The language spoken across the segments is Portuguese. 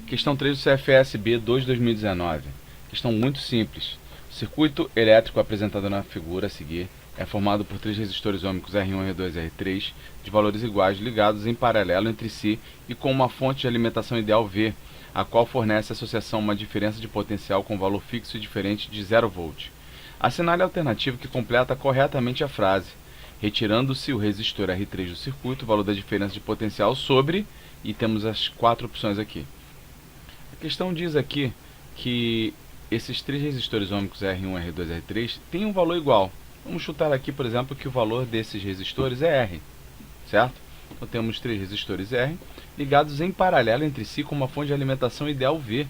Questão 3 do CFSB 2/2019. Questão muito simples. O circuito elétrico apresentado na figura a seguir é formado por três resistores ôhmicos R1, R2 e R3 de valores iguais ligados em paralelo entre si e com uma fonte de alimentação ideal V, a qual fornece à associação uma diferença de potencial com valor fixo e diferente de 0 volt. Assinale a alternativa que completa corretamente a frase, retirando-se o resistor R3 do circuito, o valor da diferença de potencial sobre, e temos as quatro opções aqui. A questão diz aqui que esses três resistores ôhmicos R1, R2 e R3 têm um valor igual. Vamos chutar aqui, por exemplo, que o valor desses resistores é R, certo? Então temos três resistores R ligados em paralelo entre si com uma fonte de alimentação ideal V,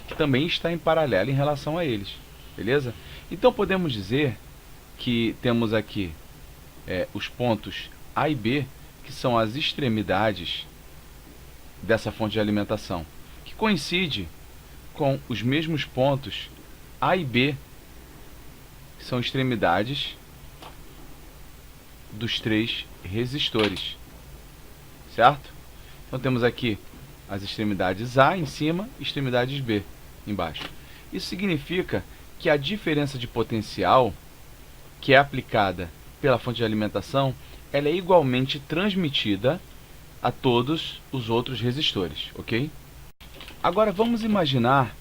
que também está em paralelo em relação a eles, beleza? Então podemos dizer que temos aqui os pontos A e B, que são as extremidades dessa fonte de alimentação, que coincide com os mesmos pontos A e B, que são extremidades dos três resistores, certo? Então temos aqui as extremidades A em cima e extremidades B embaixo. Isso significa que a diferença de potencial que é aplicada pela fonte de alimentação, ela é igualmente transmitida a todos os outros resistores, ok? Agora vamos imaginar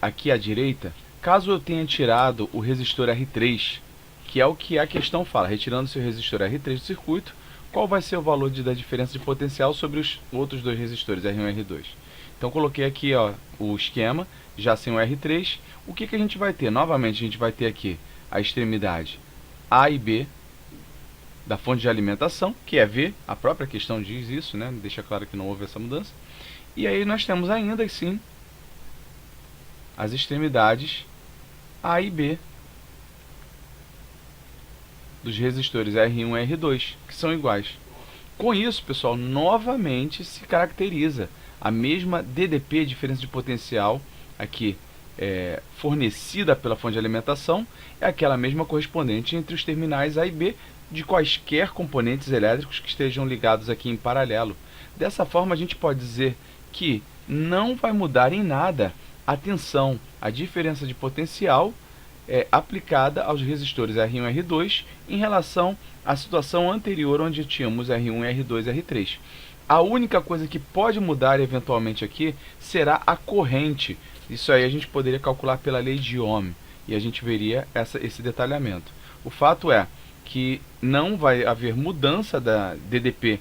aqui à direita, caso eu tenha tirado o resistor R3, que é o que a questão fala, retirando-se o resistor R3 do circuito, qual vai ser o valor da diferença de potencial sobre os outros dois resistores, R1 e R2. Então coloquei aqui o esquema, já sem o R3, o que a gente vai ter? Novamente a gente vai ter aqui a extremidade A e B da fonte de alimentação, que é V, a própria questão diz isso, né? Deixa claro que não houve essa mudança. E aí nós temos ainda assim as extremidades A e B dos resistores R1 e R2, que são iguais. Com isso, pessoal, novamente se caracteriza a mesma DDP, diferença de potencial, aqui fornecida pela fonte de alimentação, é aquela mesma correspondente entre os terminais A e B de quaisquer componentes elétricos que estejam ligados aqui em paralelo. Dessa forma, a gente pode dizer que não vai mudar em nada a tensão, a diferença de potencial aplicada aos resistores R1 e R2 em relação à situação anterior, onde tínhamos R1, R2 e R3. A única coisa que pode mudar eventualmente aqui será a corrente. Isso aí a gente poderia calcular pela lei de Ohm e a gente veria esse detalhamento. O fato é que não vai haver mudança da DDP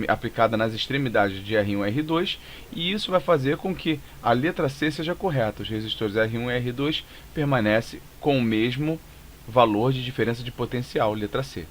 aplicada nas extremidades de R1 e R2, e isso vai fazer com que a letra C seja correta. Os resistores R1 e R2 permanecem com o mesmo valor de diferença de potencial, letra C.